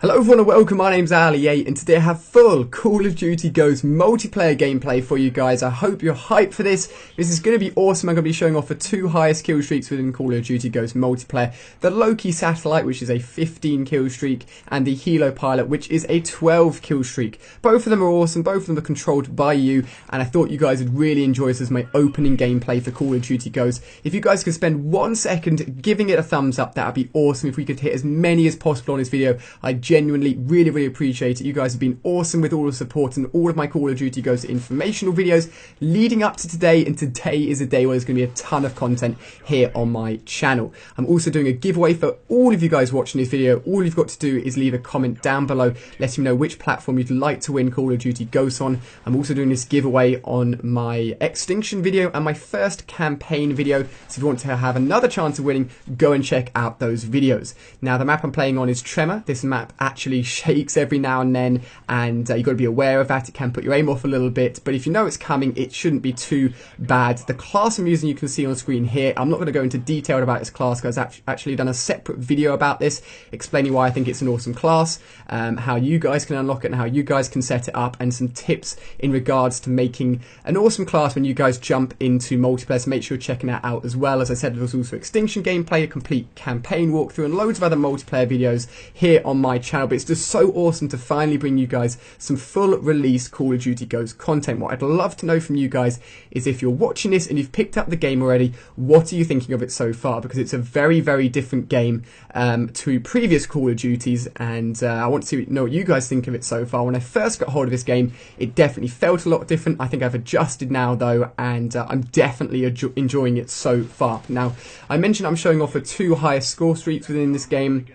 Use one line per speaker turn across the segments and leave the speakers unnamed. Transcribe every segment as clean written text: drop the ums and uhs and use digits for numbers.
Hello everyone and welcome, my name's Ali8 and today I have full Call of Duty Ghosts multiplayer gameplay for you guys. I hope you're hyped for this. This is going to be awesome. I'm going to be showing off the two highest kill streaks within Call of Duty Ghosts multiplayer. The Loki Satellite, which is a 15 kill streak, and the Helo Pilot, which is a 12 kill streak. Both of them are awesome, both of them are controlled by you, and I thought you guys would really enjoy this as my opening gameplay for Call of Duty Ghosts. If you guys could spend 1 second giving it a thumbs up, that would be awesome. If we could hit as many as possible on this video, I genuinely really appreciate it. You guys have been awesome with all the support and all of my Call of Duty Ghosts informational videos leading up to today, and today is a day where there's going to be a ton of content here on my channel. I'm also doing a giveaway for all of you guys watching this video. All you've got to do is leave a comment down below letting me know which platform you'd like to win Call of Duty Ghosts on. I'm also doing this giveaway on my Extinction video and my first campaign video, so if you want to have another chance of winning, go and check out those videos. Now the map I'm playing on is Tremor. This map actually shakes every now and then, and you've got to be aware of that. It can put your aim off a little bit, but if you know it's coming, it shouldn't be too bad. The class I'm using you can see on screen here. I'm not going to go into detail about this class because I've actually done a separate video about this, explaining why I think it's an awesome class, how you guys can unlock it and how you guys can set it up, and some tips in regards to making an awesome class when you guys jump into multiplayer, so make sure you're checking that out as well. As I said, there's also Extinction gameplay, a complete campaign walkthrough, and loads of other multiplayer videos here on my channel. But it's just so awesome to finally bring you guys some full release Call of Duty Ghosts content. What I'd love to know from you guys is, if you're watching this and you've picked up the game already, what are you thinking of it so far? Because it's a very different game to previous Call of Duties, and I want to know what you guys think of it so far. When I first got hold of this game, it definitely felt a lot different. I think I've adjusted now though, and I'm definitely enjoying it so far. Now, I mentioned I'm showing off the two highest score streaks within this game.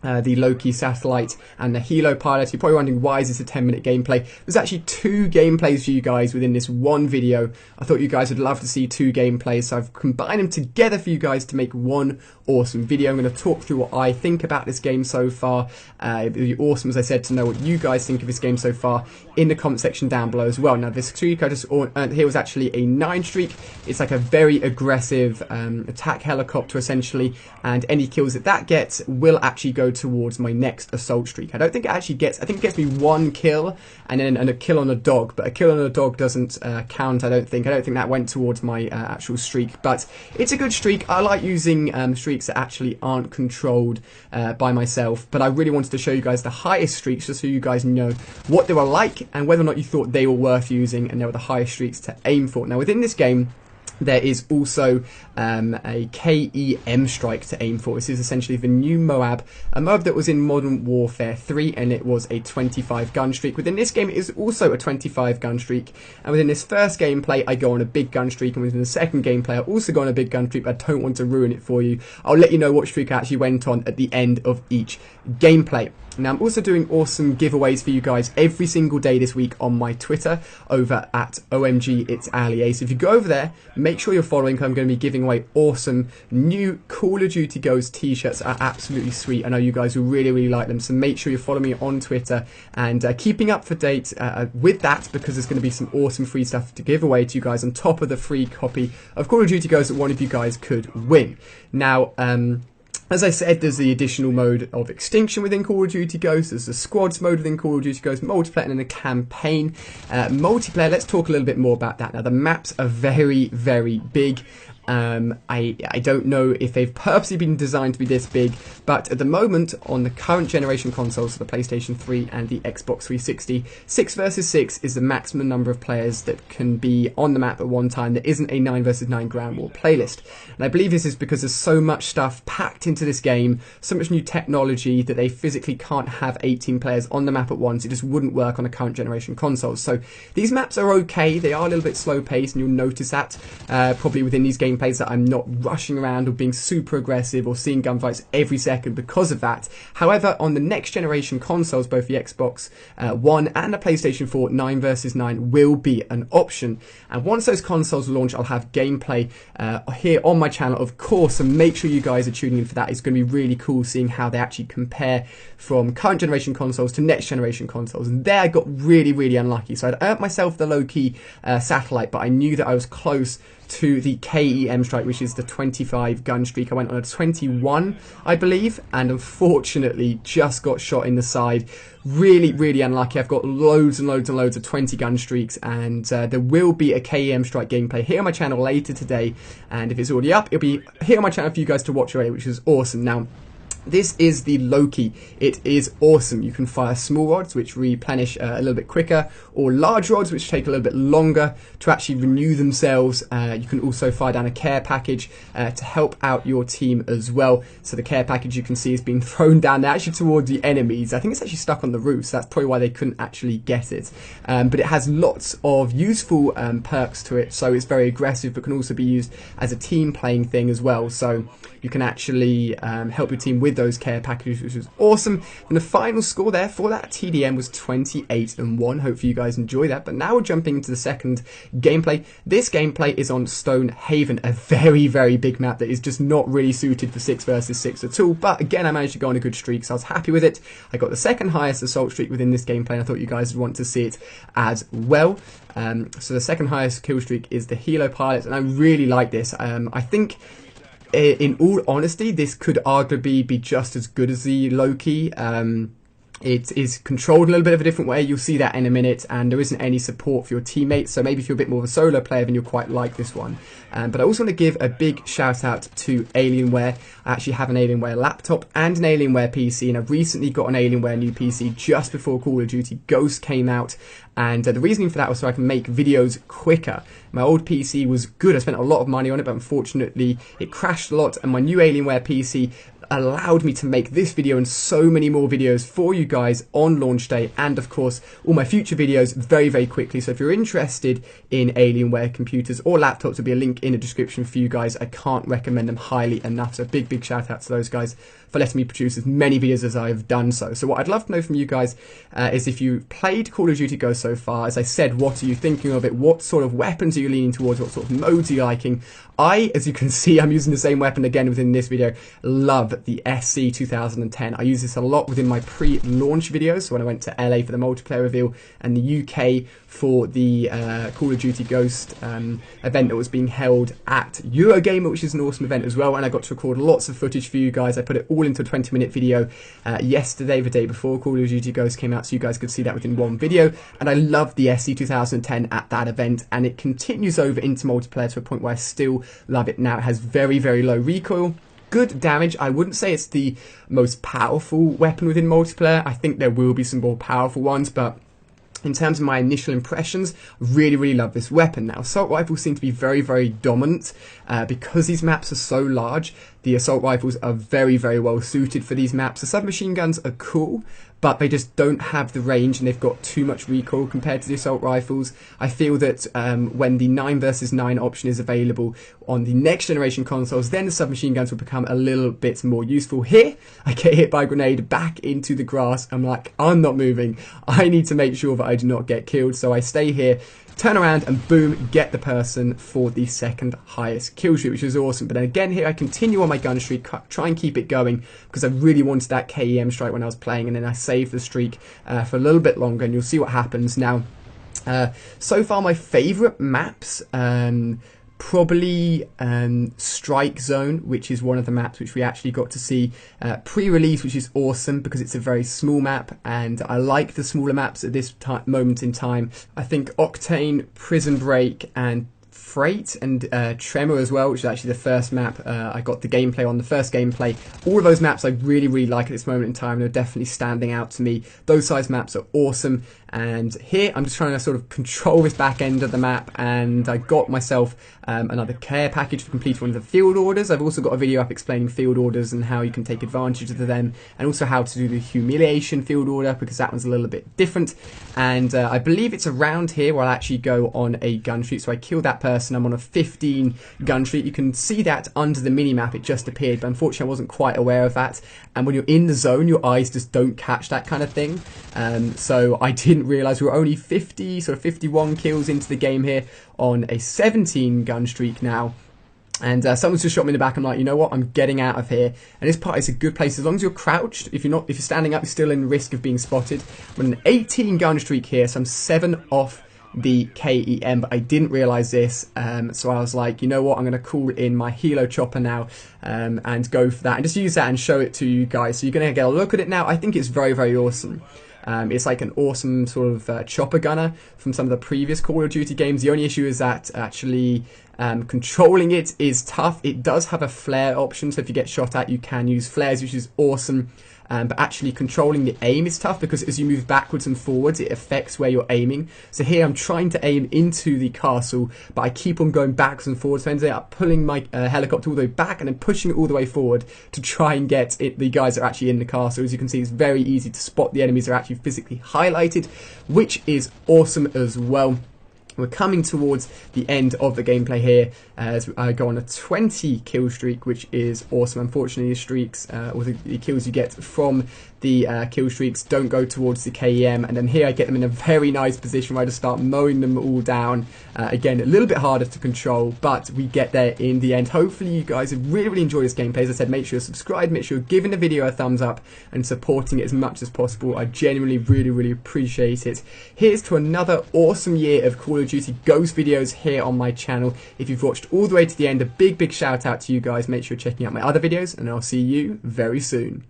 The Loki Satellite and the Helo Pilot. You're probably wondering, why is this a 10-minute gameplay? There's actually two gameplays for you guys within this one video. I thought you guys would love to see two gameplays, so I've combined them together for you guys to make one awesome video. I'm going to talk through what I think about this game so far. It'd be awesome, as I said, to know what you guys think of this game so far in the comment section down below as well. Now, this streak I just earned here was actually a 9 streak. It's like a very aggressive attack helicopter essentially, and any kills that gets will actually go towards my next assault streak. I don't think it actually gets, I think it gets me 1 kill and then a kill on a dog, but a kill on a dog doesn't count, I don't think that went towards my actual streak. But it's a good streak. I like using streaks that actually aren't controlled by myself, but I really wanted to show you guys the highest streaks just so you guys know what they were like and whether or not you thought they were worth using, and they were the highest streaks to aim for. Now, within this game, there is also a KEM strike to aim for. This is essentially the new Moab, a Moab that was in Modern Warfare 3, and it was a 25 gun streak. Within this game, it is also a 25 gun streak, and within this first gameplay, I go on a big gun streak, and within the second gameplay, I also go on a big gun streak, but I don't want to ruin it for you. I'll let you know what streak I actually went on at the end of each gameplay. Now, I'm also doing awesome giveaways for you guys every single day this week on my Twitter over at OMG It's Ali8. So if you go over there, make sure you're following. I'm going to be giving away awesome new Call of Duty Ghosts t-shirts. Are absolutely sweet. I know you guys will really like them. So make sure you follow me on Twitter and keeping up to date with that, because there's going to be some awesome free stuff to give away to you guys on top of the free copy of Call of Duty Ghosts that one of you guys could win. Now, as I said, there's the additional mode of Extinction within Call of Duty Ghosts, there's the squads mode within Call of Duty Ghosts, multiplayer, and then the campaign. Multiplayer, let's talk a little bit more about that. Now, the maps are very big. I don't know if they've purposely been designed to be this big, but at the moment on the current generation consoles, so the PlayStation 3 and the Xbox 360, 6 versus 6 is the maximum number of players that can be on the map at one time. There isn't a 9 versus 9 ground war playlist, and I believe this is because there's so much stuff packed into this game, so much new technology, that they physically can't have 18 players on the map at once. It just wouldn't work on a current generation consoles. So these maps are okay. They are a little bit slow paced, and you'll notice that probably within these games that I'm not rushing around or being super aggressive or seeing gunfights every second because of that. However, on the next generation consoles, both the Xbox One and the PlayStation 4, 9 versus 9 will be an option. And once those consoles launch, I'll have gameplay here on my channel, of course, and make sure you guys are tuning in for that. It's going to be really cool seeing how they actually compare from current generation consoles to next generation consoles. And there I got really unlucky. So I'd earned myself the Loki Satellite, but I knew that I was close to the KEM KEM strike, which is the 25 gun streak. I went on a 21, I believe, and unfortunately just got shot in the side. Really, really unlucky. I've got loads and loads and loads of 20 gun streaks, and there will be a KEM strike gameplay here on my channel later today, and if it's already up, it'll be here on my channel for you guys to watch already, which is awesome. Now, this is the Loki. It is awesome. You can fire small rods, which replenish a little bit quicker, or large rods, which take a little bit longer to actually renew themselves. You can also fire down a care package to help out your team as well. So the care package, you can see, is being thrown down there, actually towards the enemies. I think it's actually stuck on the roof, so that's probably why they couldn't actually get it. But it has lots of useful perks to it, so it's very aggressive, but can also be used as a team playing thing as well. So you can actually help your team with those care packages, which is awesome. And the final score there for that TDM was 28-1. Hopefully you guys enjoy that. But now we're jumping into the second gameplay. This gameplay is on Stone Haven, a very, very big map that is just not really suited for 6 versus 6 at all. But again, I managed to go on a good streak, so I was happy with it. I got the second highest assault streak within this gameplay, and I thought you guys would want to see it as well. So the second highest kill streak is the Helo Pilot, and I really like this. I think, in all honesty, this could arguably be just as good as the Loki. It is controlled a little bit of a different way. You'll see that in a minute, and there isn't any support for your teammates, so maybe if you're a bit more of a solo player, then you'll quite like this one. But I also want to give a big shout out to Alienware. I actually have an Alienware laptop and an Alienware PC, and I've recently got an Alienware new PC just before Call of Duty Ghost came out, and the reasoning for that was so I can make videos quicker. My old PC was good, I spent a lot of money on it, but unfortunately it crashed a lot, and my new Alienware PC allowed me to make this video and so many more videos for you guys on launch day, and of course all my future videos very, very quickly. So if you're interested in Alienware computers or laptops, there'll be a link in the description for you guys. I can't recommend them highly enough, so big shout out to those guys for letting me produce as many videos as I've done so. So what I'd love to know from you guys is if you played Call of Duty Ghost so far. As I said, what are you thinking of it? What sort of weapons are you leaning towards? What sort of modes are you liking? As you can see, I'm using the same weapon again within this video. Love the SC 2010. I use this a lot within my pre-launch videos. So when I went to LA for the multiplayer reveal and the UK for the Call of Duty Ghost event that was being held at Eurogamer, which is an awesome event as well. And I got to record lots of footage for you guys. I put it all into a 20-minute video yesterday, the day before Call of Duty Ghost came out, so you guys could see that within one video. And I loved the SC 2010 at that event, and it continues over into multiplayer to a point where I still love it now. It has very, very low recoil, good damage. I wouldn't say it's the most powerful weapon within multiplayer. I think there will be some more powerful ones, but in terms of my initial impressions, really love this weapon. Now, assault rifles seem to be very, very dominant because these maps are so large. The assault rifles are very, very well suited for these maps. The submachine guns are cool, but they just don't have the range, and they've got too much recoil compared to the assault rifles. I feel that when the 9 versus 9 option is available on the next generation consoles, then the submachine guns will become a little bit more useful. Here, I get hit by a grenade back into the grass. I'm like, I'm not moving. I need to make sure that I do not get killed, so I stay here, turn around, and boom, get the person for the second highest kill streak, which is awesome. But then again here, I continue on my gun streak, try and keep it going, because I really wanted that KEM strike when I was playing, and then I saved the streak for a little bit longer, and you'll see what happens. Now, so far my favourite maps, probably Strike Zone, which is one of the maps which we actually got to see pre-release, which is awesome because it's a very small map, and I like the smaller maps at this moment in time. I think Octane, Prison Break, and Freight, and Tremor as well, which is actually the first map I got the gameplay on, the first gameplay. All of those maps I really like at this moment in time. They're definitely standing out to me. Those size maps are awesome, and here I'm just trying to sort of control this back end of the map, and I got myself another care package to complete one of the field orders. I've also got a video up explaining field orders and how you can take advantage of them, and also how to do the humiliation field order, because that one's a little bit different. And I believe it's around here where I'll actually go on a gun streak. So I kill that person, I'm on a 15 gun streak. You can see that under the mini-map, it just appeared, but unfortunately I wasn't quite aware of that. And when you're in the zone, your eyes just don't catch that kind of thing. So I didn't realise we were only 50, sort of 51 kills into the game here on a 17 gun streak now. And someone's just shot me in the back. I'm like, you know what? I'm getting out of here. And this part is a good place as long as you're crouched. If you're standing up, you're still in risk of being spotted. I'm on an 18 gun streak here, so I'm 7 off the KEM, but I didn't realise this, so I was like, you know what, I'm going to call in my Helo chopper now and go for that and just use that and show it to you guys. So you're going to get a look at it now. I think it's very, very awesome. It's like an awesome sort of chopper gunner from some of the previous Call of Duty games. The only issue is that actually controlling it is tough. It does have a flare option, so if you get shot at, you can use flares, which is awesome. But actually controlling the aim is tough because as you move backwards and forwards, it affects where you're aiming. So here I'm trying to aim into the castle, but I keep on going backwards and forwards. So I ended up pulling my helicopter all the way back and then pushing it all the way forward to try and get the guys that are actually in the castle. As you can see, it's very easy to spot the enemies that are actually physically highlighted, which is awesome as well. We're coming towards the end of the gameplay here as I go on a 20 kill streak, which is awesome. Unfortunately, the streaks, or the kills you get from the kill streaks don't go towards the KEM, and then here I get them in a very nice position where I just start mowing them all down. Again, a little bit harder to control, but we get there in the end. Hopefully you guys have really, really enjoyed this gameplay. As I said, make sure you're subscribed, make sure you're giving the video a thumbs up and supporting it as much as possible. I genuinely really, really appreciate it. Here's to another awesome year of Call of Duty Ghost videos here on my channel. If you've watched all the way to the end, a big, big shout out to you guys. Make sure you're checking out my other videos, and I'll see you very soon.